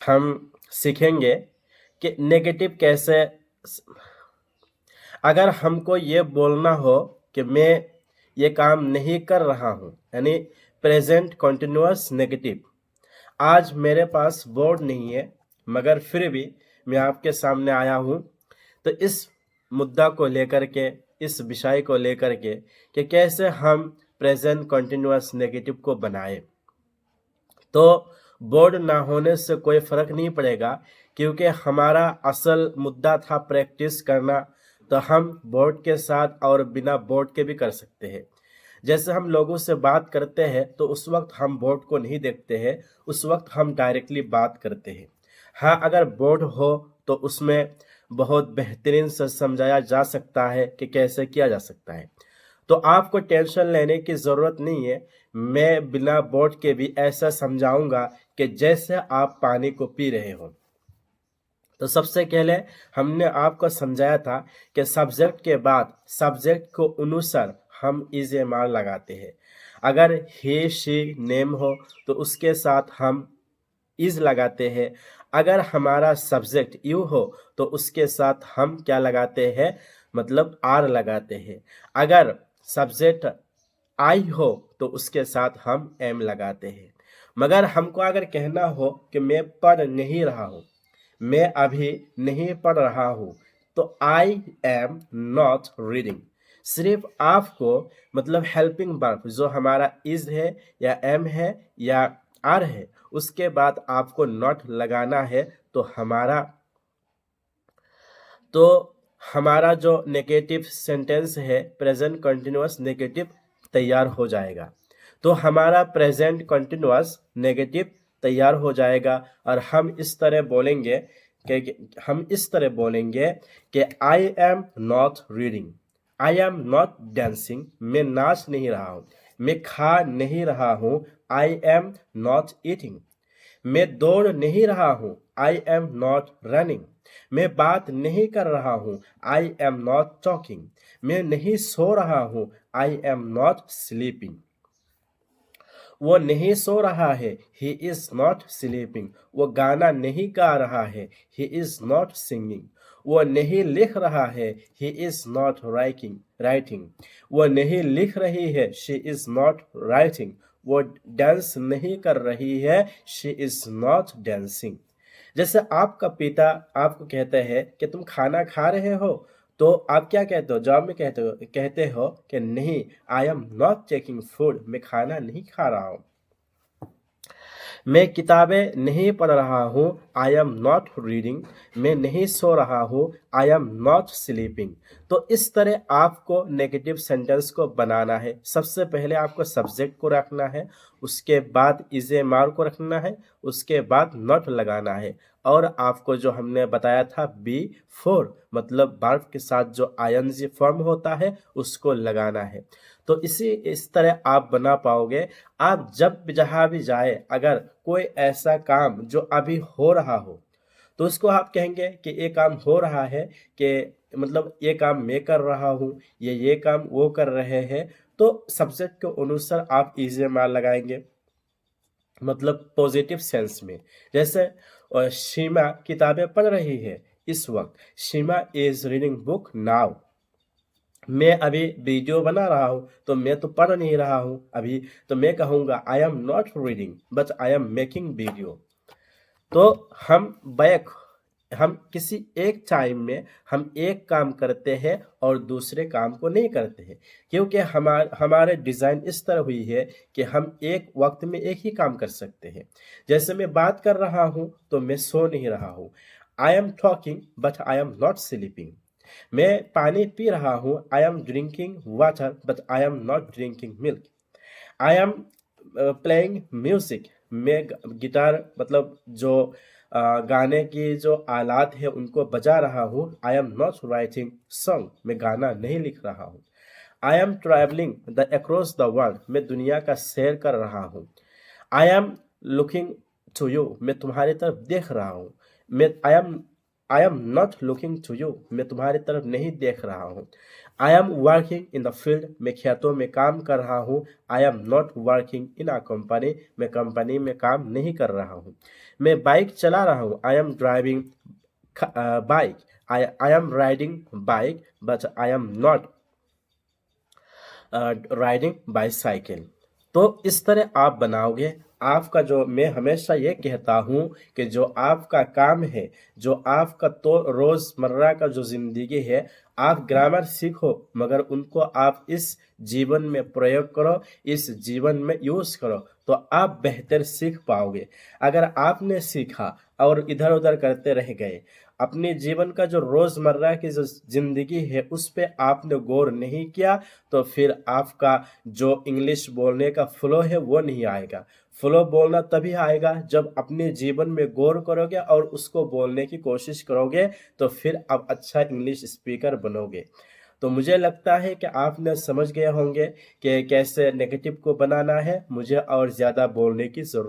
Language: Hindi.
हम सीखेंगे कि नेगेटिव कैसे। अगर हमको ये बोलना हो कि मैं ये काम नहीं कर रहा हूँ, यानी प्रेजेंट कंटिन्यूअस नेगेटिव। आज मेरे पास बोर्ड नहीं है, मगर फिर भी मैं आपके सामने आया हूँ। तो इस मुद्दा को लेकर के, इस विषय को लेकर के कि कैसे हम प्रेजेंट कंटिन्यूअस नेगेटिव को बनाए, तो बोर्ड ना होने से कोई फर्क नहीं पड़ेगा, क्योंकि हमारा असल मुद्दा था प्रैक्टिस करना। तो हम बोर्ड के साथ और बिना बोर्ड के भी कर सकते हैं। जैसे हम लोगों से बात करते हैं तो उस वक्त हम बोर्ड को नहीं देखते हैं, उस वक्त हम डायरेक्टली बात करते हैं। हाँ, अगर बोर्ड हो तो उसमें बहुत बेहतरीन से समझाया जा सकता है कि कैसे किया जा सकता है। तो आपको टेंशन लेने की ज़रूरत नहीं है। मैं बिना बोर्ड के भी ऐसा समझाऊंगा कि जैसे आप पानी को पी रहे हो। तो सबसे पहले हमने आपको समझाया था कि सब्जेक्ट के बाद सब्जेक्ट को अनुसार हम इज एम आर लगाते हैं। अगर he शी नेम हो तो उसके साथ हम इज लगाते हैं। अगर हमारा सब्जेक्ट यू हो तो उसके साथ हम क्या लगाते हैं, मतलब आर लगाते हैं। अगर सब्जेक्ट आई हो तो उसके साथ हम एम लगाते हैं। मगर हमको अगर कहना हो कि मैं पढ़ नहीं रहा हूँ, मैं अभी नहीं पढ़ रहा हूँ, तो आई एम नॉट रीडिंग। सिर्फ आपको मतलब हेल्पिंग वर्ब जो हमारा इज है या एम है या आर है, उसके बाद आपको नॉट लगाना है। तो तो हमारा जो नेगेटिव सेंटेंस है प्रेजेंट कंटिन्यूअस नेगेटिव तैयार हो जाएगा। तो हमारा प्रेजेंट कंटिन्यूअस नेगेटिव तैयार हो जाएगा और हम इस तरह बोलेंगे कि आई am not reading, I am not dancing, मैं नाच नहीं रहा हूँ, मैं खा नहीं रहा हूँ, आई एम नॉट ईटिंग, मैं दौड़ नहीं रहा हूँ, आई एम नॉट रनिंग, मैं बात नहीं कर रहा हूँ, आई एम नॉट टॉकिंग, मैं नहीं सो रहा हूँ, आई एम नॉट स्लीपिंग। वो नहीं सो रहा है, ही इज नॉट स्लीपिंग। वो गाना नहीं गा रहा है, ही इज नॉट सिंगिंग। वो नहीं लिख रहा है, ही इज नॉट राइटिंग। वो नहीं लिख रही है, शी इज नॉट राइटिंग। वो डांस नहीं कर रही है, शी इज नॉट डांसिंग। जैसे आपका पिता आपको कहते हैं कि तुम खाना खा रहे हो, तो आप क्या कहते हो, जवाब में कहते हो कि नहीं, आई एम नॉट टेकिंग फूड, मैं खाना नहीं खा रहा हूँ। मैं किताबें नहीं पढ़ रहा हूँ, आई एम नॉट रीडिंग। मैं नहीं सो रहा हूँ, आई एम नॉट स्लीपिंग। तो इस तरह आपको नेगेटिव सेंटेंस को बनाना है। सबसे पहले आपको सब्जेक्ट को रखना है, उसके बाद इज ए मार को रखना है, उसके बाद नॉट लगाना है। और आपको जो हमने बताया था बी फोर, मतलब वर्ब के साथ जो आईएनजी फॉर्म होता है उसको लगाना है। तो इस तरह आप बना पाओगे। आप जब भी जहाँ भी जाए, अगर कोई ऐसा काम जो अभी हो रहा हो तो उसको आप कहेंगे कि ये काम हो रहा है, कि मतलब ये काम मैं कर रहा हूँ, ये काम वो कर रहे हैं। तो सब्जेक्ट के अनुसार आप इज एम आर लगाएंगे, मतलब पॉजिटिव सेंस में। जैसे सीमा किताबें पढ़ रही है इस वक्त, सीमा इज रीडिंग बुक नाउ। मैं अभी वीडियो बना रहा हूँ तो मैं तो पढ़ नहीं रहा हूँ अभी, तो मैं कहूँगा आई am not reading but I am making video. तो हम किसी एक टाइम में हम एक काम करते हैं और दूसरे काम को नहीं करते हैं, क्योंकि हमारे डिज़ाइन इस तरह हुई है कि हम एक वक्त में एक ही काम कर सकते हैं। जैसे मैं बात कर रहा हूँ तो मैं सो नहीं रहा हूँ, I am talking but I am not sleeping. मैं पानी पी रहा हूँ, I am drinking water but I am not drinking milk. I am playing music, मैं गिटार मतलब जो गाने की जो आलात है उनको बजा रहा हूँ। I am not writing song, मैं गाना नहीं लिख रहा हूँ। I am travelling the across the world, मैं दुनिया का सैर कर रहा हूँ। I am looking to you, मैं तुम्हारी तरफ देख रहा हूँ। मैं I am I am not looking to you, मैं तुम्हारी तरफ नहीं देख रहा हूँ। I am working in the field, मैं खेतों में काम कर रहा हूँ। I am not working in a company, मैं कंपनी में काम नहीं कर रहा हूँ। मैं बाइक चला रहा हूँ, I am driving bike. I am riding bike but I am not riding bicycle. तो इस तरह आप बनाओगे। आपका जो मैं हमेशा ये कहता हूँ कि जो आपका काम है, जो आपका तो रोज़मर्रा का जो ज़िंदगी है, आप ग्रामर सीखो मगर उनको आप इस जीवन में प्रयोग करो, इस जीवन में यूज़ करो, तो आप बेहतर सीख पाओगे। अगर आपने सीखा और इधर-उधर करते रह गए, अपने जीवन का जो रोज़मर्रा की जो ज़िंदगी है उस पे आपने गौर नहीं किया, तो फिर आपका जो इंग्लिश बोलने का फ्लो है वो नहीं आएगा। फ्लो बोलना तभी आएगा जब अपने जीवन में गौर करोगे और उसको बोलने की कोशिश करोगे, तो फिर आप अच्छा इंग्लिश स्पीकर बनोगे। तो मुझे लगता है कि आपने समझ गए होंगे कि कैसे नेगेटिव को बनाना है। मुझे और ज़्यादा बोलने की ज़रूरत